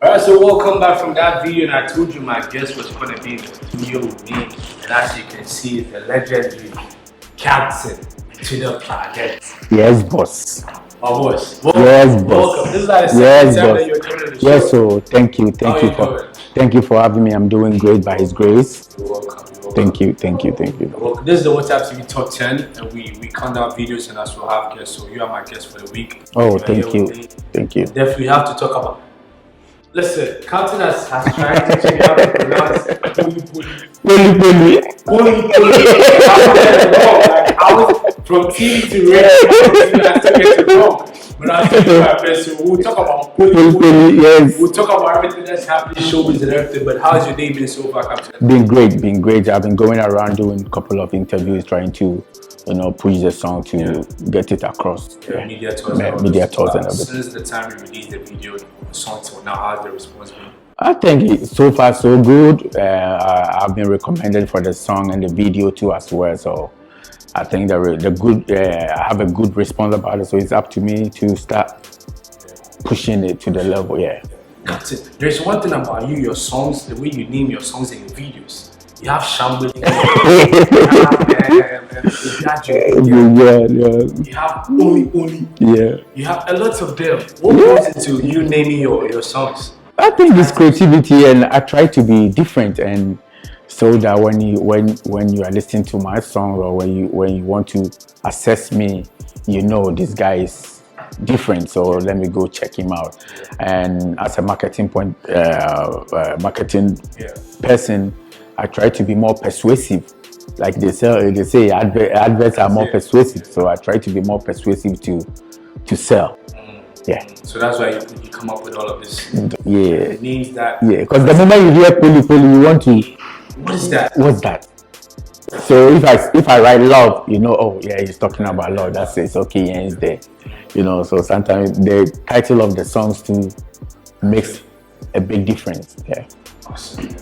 Alright, so welcome back from that video, and I told you my guest was going to be in the studio with me, and as you can see, the legendary Captain to the planet. Yes, boss. My boss. Welcome. Yes, boss. Welcome. This is like the second time that you're coming to the show. Yes, so thank you for having me. I'm doing great by His grace. You're welcome. Thank you. Well, this is the WhatsApp TV Top 10, and we count down videos and also have guests. So you are my guest for the week. Oh, thank you. Definitely have to talk about. Listen, Captain has tried to teach me how to pronounce Kpoli Kpoli. I was from TV to radio, I still get it wrong. But I'll tell you my best. So we'll talk about Kpoli Kpoli. Yes. We'll talk about everything that's happening, showbiz and everything. But how's your day been so far, Captain? Been great. I've been going around doing a couple of interviews, trying to, push the song to get it across. Media tours and everything. Since the time you released the video, the song till now, how's the response been? I think so far so good. I've been recommended for the song and the video too as well. So I think the good. I have a good response about it. So it's up to me to start pushing it to the level. Yeah. That's it. There's one thing about you, your songs, the way you name your songs and your videos. You have Shambly. You have Only. Yeah. You have a lot of them. What goes into you naming your songs? I think it's creativity, and I try to be different, and so that when you are listening to my song, or when you want to assess me, this guy is different. So let me go check him out. And as a marketing person, I try to be more persuasive. Like they say adverts are more persuasive. So I try to be more persuasive to sell. Yeah. So that's why you come up with all of this. Yeah. It means that. Yeah. Because the moment you hear Kpoli Kpoli, you want to. What is that? What's that? So if I write love, he's talking about love. That's it. It's okay, and it's there. So sometimes the title of the songs too makes a big difference. Yeah. Awesome.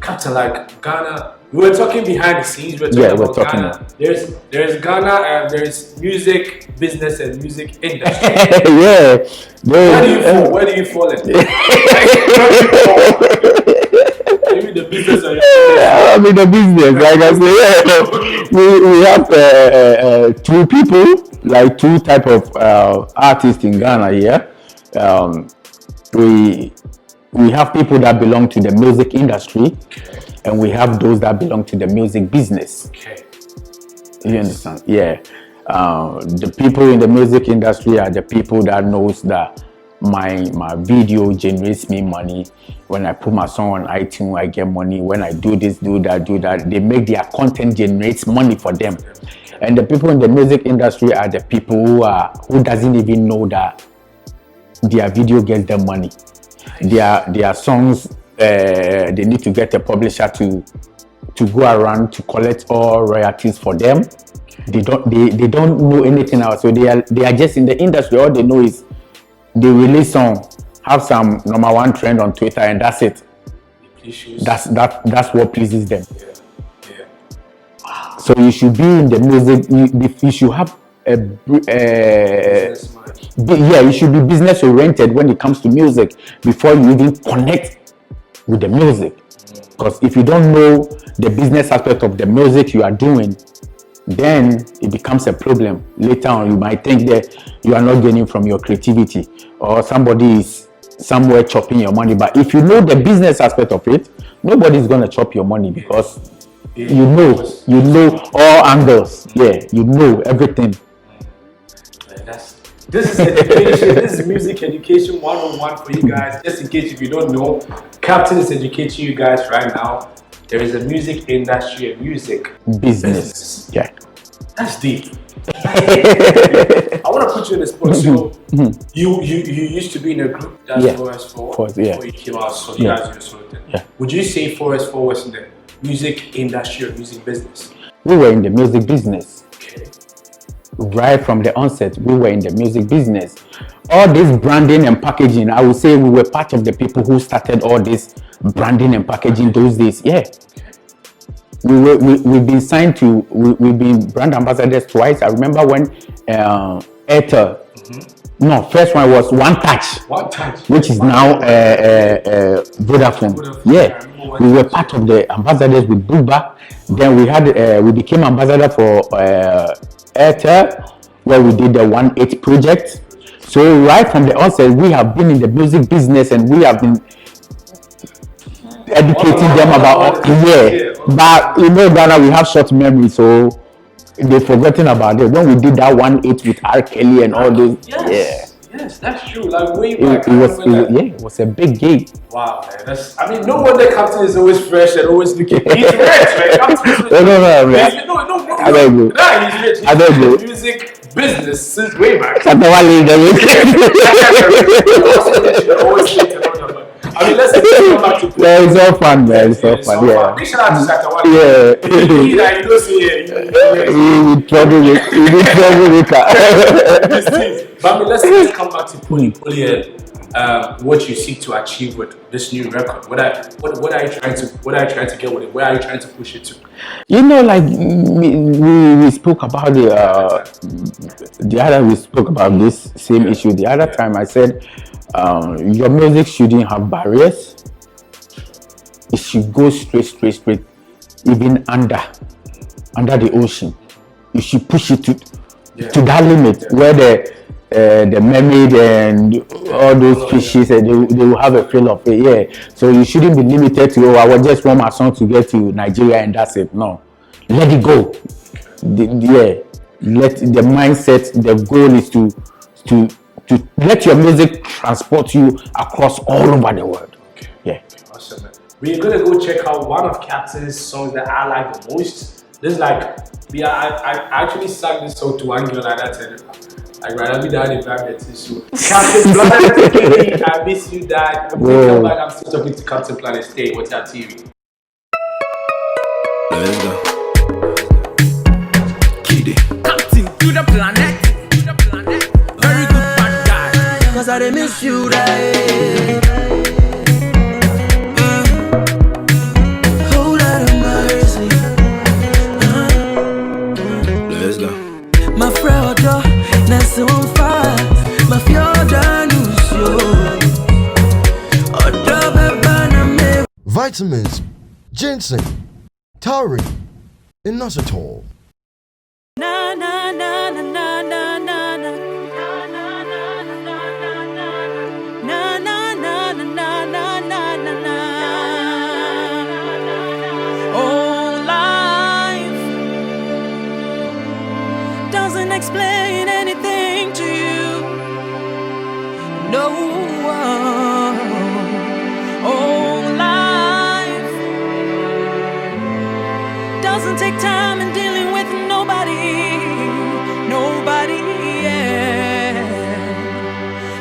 Captain, like Ghana, we were talking behind the scenes. We're talking about Ghana. There's Ghana, and there's music business and music industry. Yeah. Where do you fall in? Maybe the business or the business. Like I say, we have two people, like two type of artists in Ghana here. We have people that belong to the music industry, and we have those that belong to the music business. Okay. You understand? Yeah. The people in the music industry are the people that knows that my video generates me money. When I put my song on iTunes, I get money. When I do this, do that, they make their content generates money for them. And the people in the music industry are the people who doesn't even know that their video gets them money. Their songs, they need to get a publisher to go around to collect all royalties for them. They don't know anything else. So they are just in the industry. All they know is they release song, have some #1 trend on Twitter, and that's it. That's what pleases them. Yeah. Wow. So you should be in the music. You should have you should be business oriented when it comes to music before you even connect with the music. Because if you don't know the business aspect of the music you are doing, then it becomes a problem. Later on, you might think that you are not gaining from your creativity, or somebody is somewhere chopping your money. But if you know the business aspect of it, nobody is going to chop your money, because you know all angles. Yeah, you know everything. This is education. This is music education 101 for you guys. Just in case if you don't know, Captain is educating you guys right now. There is a music industry and music business. Yeah. That's deep. I want to put you in the spot. So you used to be in a group that's 4S4 before you came out. So you guys do sort of thing. Yeah. Would you say 4S4 was in the music industry or music business? We were in the music business. Okay. Right from the onset, we were in the music business. All this branding and packaging, I would say we were part of the people who started all this branding and packaging those days. Yeah. We've been signed to, we've been brand ambassadors twice. I remember when Airtel No, first one was One Touch. One Touch. Which is now Vodafone. Yeah, we were part of the ambassadors with Buba. Then we became ambassador for Airtel, where we did the 1/8 project. So right from the onset, we have been in the music business and we have been educating them about But you know, Ghana, we have short memory, so they've forgotten about it. When we did that 1/8 with R. Kelly and all those, Yes, that's true. Like way back, it was a big gig. Wow, man. No wonder Captain is always fresh and always looking. He's rich, man. Captain is rich. No, man. I don't know. Nah, he's rich. I don't know. Music business since way back. I mean, let's come back to play. Yeah, it's all fun, man. It's all fun. Yeah. Big shout out to Satawale. Yeah. You don't see it. But I mean, let's come back to Kpoli Kpoli and what you seek to achieve with this new record. What are you trying to get with it? Where are you trying to push it to? You know, like we spoke about the other we spoke about this same issue the other time. I said your music shouldn't have barriers. It should go straight, even under the ocean. You should push it to that limit where the mermaid and all those fishes, they will have a feel of it. Yeah. So you shouldn't be limited to, I just want my song to get to Nigeria and that's it. No. Let it go. Let the mindset, the goal is to let your music transport you across all over the world. Okay. Yeah. Awesome, man. We're gonna go check out one of Captain's songs that I like the most. This is like, I actually sang this song to one girl like that, and I'd rather be down in private tissue. Captain Planet, I miss you, Dad. When we come back, I'm still talking to Captain Planet. Stay, WatsUp TV. Let's go. Kiddy. Captain to the planet. Very good bad guy. Cause I miss you, Dad. Hold out of mercy. Let's go. My friend, that's on fire. My fiona news you. Vitamins, ginseng, taurine, inositol. Na na na na na na na na na na na na na. Oh, life doesn't explain anything to you. No. Oh, life doesn't take time in dealing with nobody, yeah.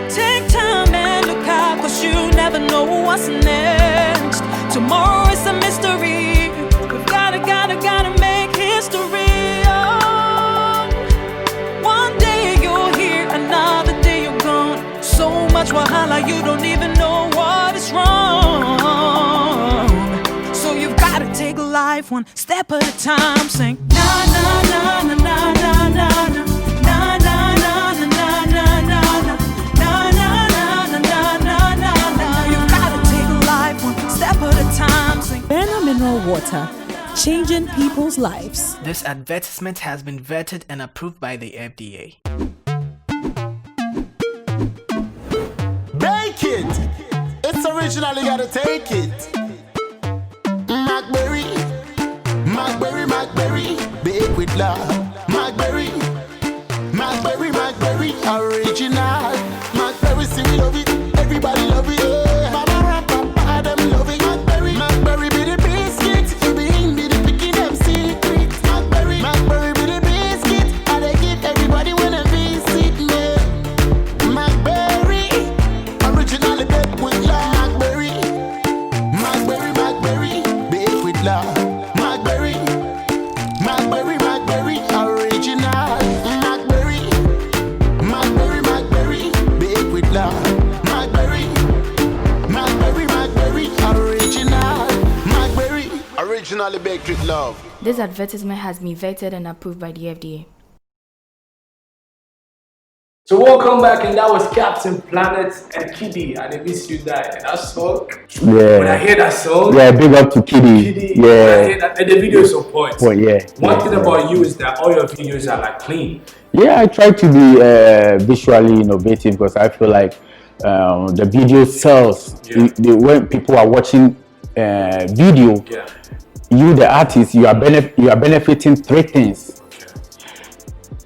Take time and look out, cause you never know what's next. Tomorrow is a mystery. We've gotta make history. Oh, one day you're here, another day you're gone. So much wahala, you don't even know what is wrong. So you've gotta take life one step at a time. Sing na na na na na na na na. Mineral water, changing people's lives. This advertisement has been vetted and approved by the FDA. Bake it! It's originally gotta take it. Macberry, bake with love. Macberry, original. Macberry, see we love it, everybody love it. Mama and papa, them love it. Macberry be the biscuit, you be the picking them secret. Macberry be the biscuit, and they give everybody when they visit me. Macberry, originally baked with love. Macberry, baked with love. Macberry, original. Macberry, baked with love. Macberry, original. Macberry, originally baked with love. This advertisement has been vetted and approved by the FDA. So welcome back, and that was Captain Planet and Kiddy, and I miss you die. And that song, when I hear that song, big up to Kiddy. When I hear that, and the video is on point. One thing about you is that all your videos are like clean. Yeah, I try to be visually innovative because I feel like the video sells. When people are watching video, you the artist, you are benefiting three things.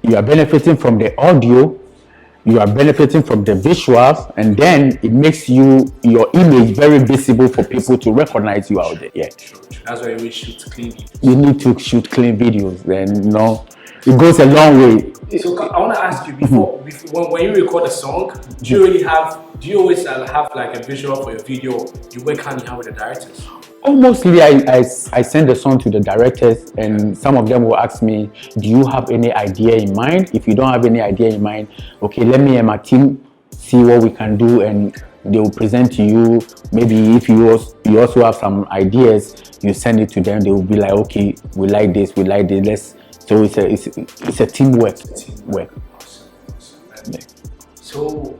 You are benefiting from the audio, you are benefiting from the visuals, and then it makes your image very visible for people to recognize you out there. True. That's why we shoot clean videos. You need to shoot clean videos, then it goes a long way. So I want to ask you, before when you record a song, do you always have like a visual for your video? You work hand in hand with the directors? Mostly I send the song to the directors, and some of them will ask me, do you have any idea in mind? If you don't have any idea in mind, okay, let me and my team see what we can do, and they will present to you. Maybe if you also have some ideas, you send it to them. They will be like, okay, we like this. So it's a teamwork. Awesome. So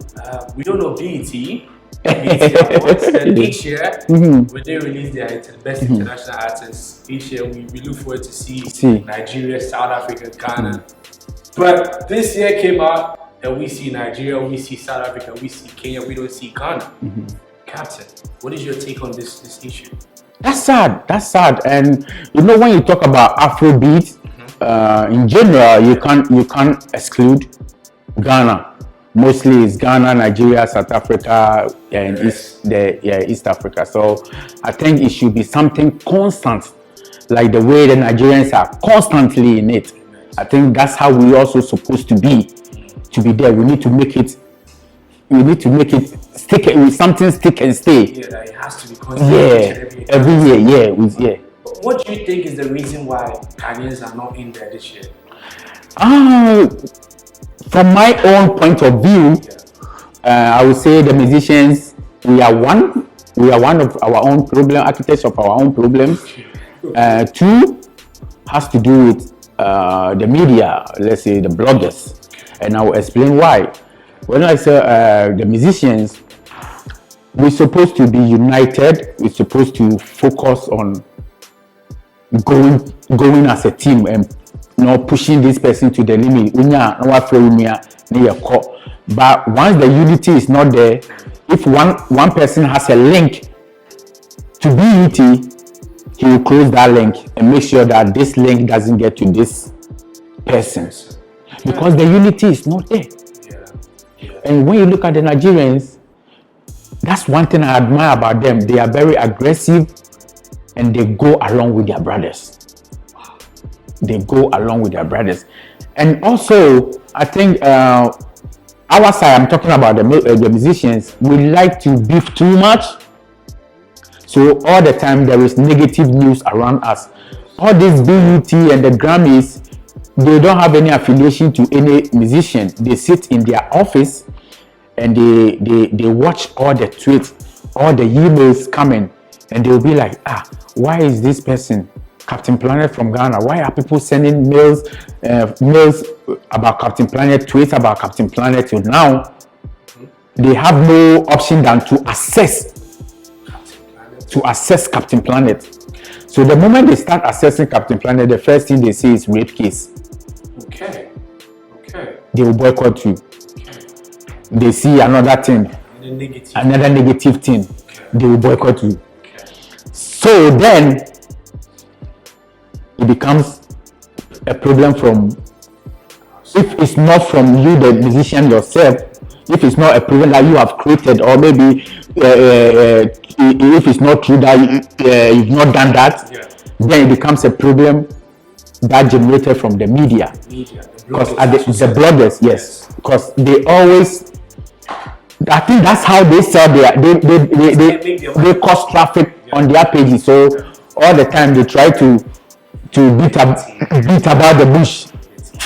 we don't know BET. Awards, and each year when they release their best international artists, each year we look forward to see Nigeria, South Africa, Ghana. But this year came out and we see Nigeria, we see South Africa, we see Kenya, we don't see Ghana. Captain, what is your take on this issue? That's sad. And when you talk about Afrobeat, in general, you can't exclude Ghana. Mostly it's Ghana, Nigeria, South Africa, and East Africa. So I think it should be something constant, like the way the Nigerians are constantly in it. I think that's how we also supposed to be there. We need to make it stick with something, stick and stay. Yeah, that it has to be constant. Every year. What do you think is the reason why Ghanaians are not in there this year? From my own point of view, I would say the musicians, we are one of our own problem, architects of our own problems. Two has to do with the media, let's say the bloggers, and I will explain why. When I say the musicians, we're supposed to be united. We're supposed to focus on going as a team and pushing this person to the limit. But once the unity is not there, if one person has a link to BET, he will close that link and make sure that this link doesn't get to this person, because the unity is not there. And when you look at the Nigerians, that's one thing I admire about them. They are very aggressive and they go along with their brothers. And also, I think our side, I'm talking about the musicians, we like to beef too much. So all the time there is negative news around us. All this BET and the Grammys, they don't have any affiliation to any musician. They sit in their office and they watch all the tweets, all the emails coming, and they'll be like, why is this person Captain Planet from Ghana? Why are people sending mails about Captain Planet, tweets about Captain Planet till now? They have no option than to access Captain Planet. So the moment they start accessing Captain Planet, the first thing they say is rape case. Okay. They will boycott you. They see another thing, another negative thing. They will boycott you. So then it becomes a problem if it's not from you, the musician yourself, if it's not a problem that you have created, or maybe if it's not true that you've not done that, then it becomes a problem that generated from the media. Because the bloggers, because they always, I think that's how they sell they cause traffic on their pages. So all the time they try to beat about the bush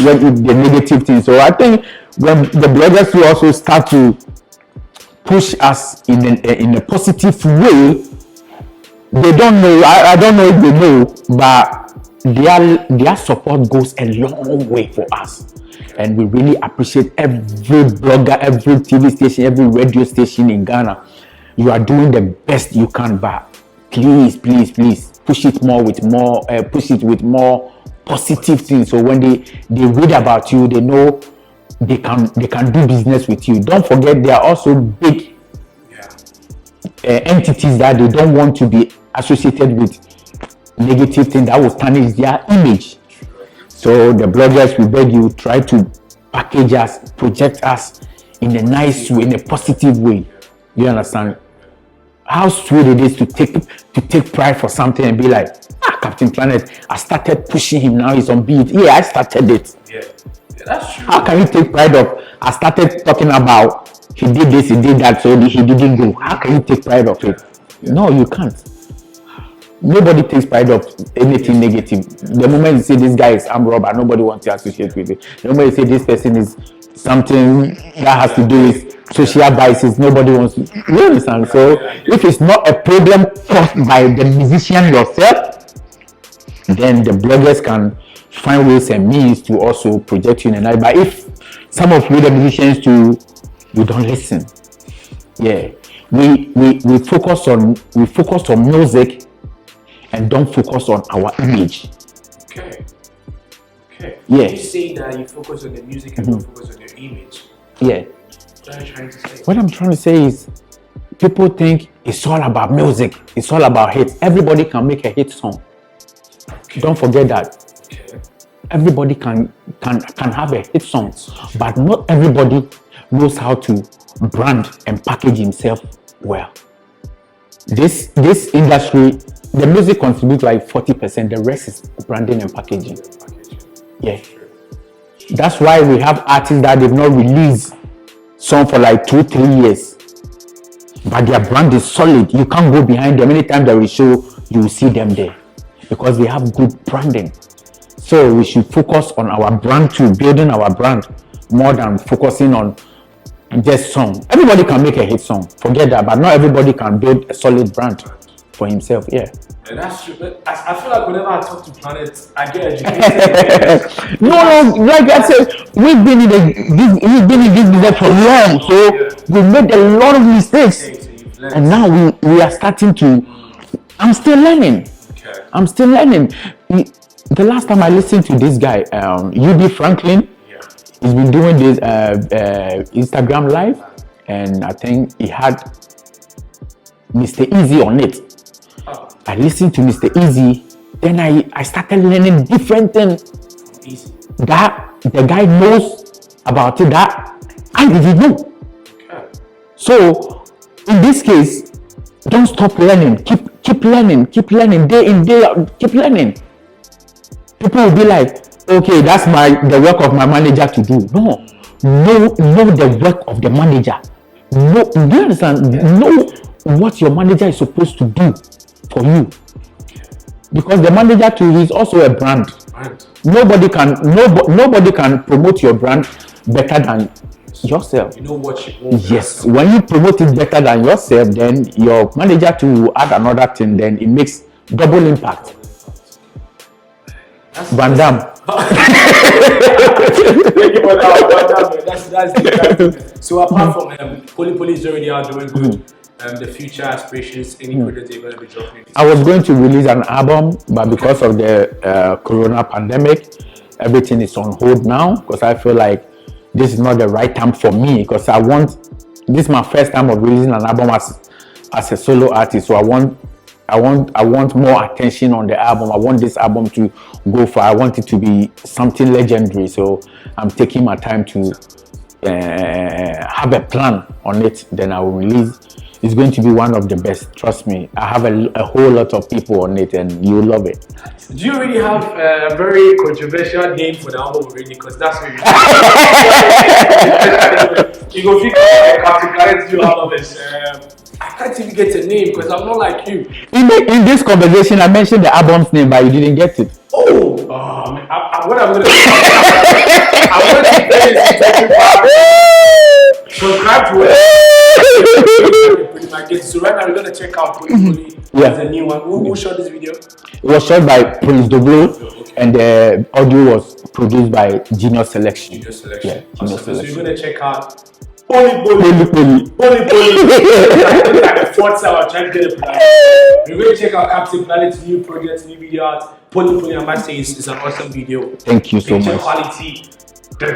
with the negative things. So I think when the bloggers will also start to push us in a positive way, they don't know. I don't know if they know, but their support goes a long way for us. And we really appreciate every blogger, every TV station, every radio station in Ghana. You are doing the best you can, but please push it with more positive things. So when they read about you, they know they can do business with you. Don't forget, there are also big entities that they don't want to be associated with negative things that will tarnish their image. So the bloggers, we beg you, try to package us, project us in a nice way, in a positive way. You understand? How sweet it is to take pride for something and be like, Captain Planet, I started pushing him, now he's on beat. Yeah, I started it. Yeah, that's true. How can you take pride of, I started talking about he did this, he did that, so he didn't go. How can you take pride of it? No, you can't. Nobody takes pride of anything negative. The moment you say this guy is armed robber, nobody wants to associate with it. The moment you say this person is something that has to do with social biases, nobody wants to. You understand? So if it's not a problem caused by the musician yourself, then the bloggers can find ways and means to also project you in a night. But if some of you, the musicians, you don't listen. Yeah, we focus on music and don't focus on our image. Okay. Yeah. You say that you focus on the music and don't focus on your image. Yeah. What are you trying to say? What I'm trying to say is, people think it's all about music. It's all about hits. Everybody can make a hit song. Okay. Don't forget that. Okay. Everybody can have a hit song, but not everybody knows how to brand and package himself well. This industry, the music contributes like 40%. The rest is branding and packaging. Yeah. That's why we have artists that they've not released song for like 2-3 years, but their brand is solid. You can't go behind them. Anytime there is show, you will see them there because they have good branding. So we should focus on our brand too, building our brand more than focusing on just song. Everybody can make a hit song, forget that, but not everybody can build a solid brand for himself. Yeah. And that's true. But I feel like whenever I talk to Planet, I get educated. No, like I said, we've been in this business for long, so we made a lot of mistakes, and now we are starting to. I'm still learning. Okay. I'm still learning. The last time I listened to this guy, UB Franklin, he's been doing this Instagram live, and I think he had Mr. Easy on it. I listened to Mr. Easy, then I started learning different things that the guy knows about it that I didn't know. Okay. So in this case, don't stop learning. Keep learning, day in, day out, keep learning. People will be like, okay, that's the work of my manager to do. No, know the work of the manager. Do you understand? Know what your manager is supposed to do for you, because the manager too is also a brand. Nobody can promote your brand better than yourself. You know what you want. Yes, when you promote it better than yourself, then your manager to add another thing, then it makes double impact. Van Damme. Thank you for that. That's so apart from Kpoli Kpoli is already out doing good. The future aspirations, any projects you're going to be dropping? I was going to release an album, but because of the corona pandemic, everything is on hold now, because I feel like this is not the right time for me, because this is my first time of releasing an album as a solo artist, so I want more attention on the album. I want this album to go far. I want it to be something legendary, so I'm taking my time to have a plan on it, then I will release. It's going to be one of the best, trust me. I have a whole lot of people on it and you'll love it. Do you already have a very controversial name for the album already? Because that's what you go figure out Kpoli Kpoli do all of this. I can't even get a name because I'm not like you. In this conversation, I mentioned the album's name, but you didn't get it. Oh, what I'm going to do, I'm going to subscribe to it. So right now we're going to check out Kpoli Kpoli. There's a new one. Who shot this video? It was shot by Prince Doblo, and the audio was produced by Genius Selection. Genius Selection. Yeah, Genius Awesome. So Selection. you're gonna check out Kpoli Kpoli. Like the fourth time I'm trying to get it pronounced. We're going to check out Captain Planet's new project, new video out. Kpoli, I must say, it's an awesome video. Thank you so Picture much. quality. The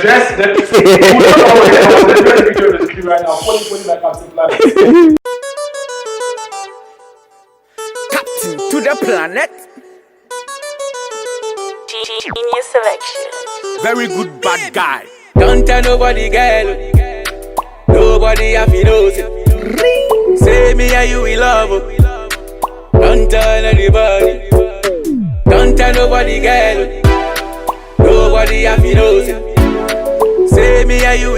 dress, the video on the screen right now. Kpoli by Captain Planet. Captain to the planet. Genius Selection. Very good bad guy. Don't tell nobody, girl. Nobody have to know it. Say me and you in love. Don't tell anybody. Don't tell nobody, girl. Nobody have to know it. Say me and you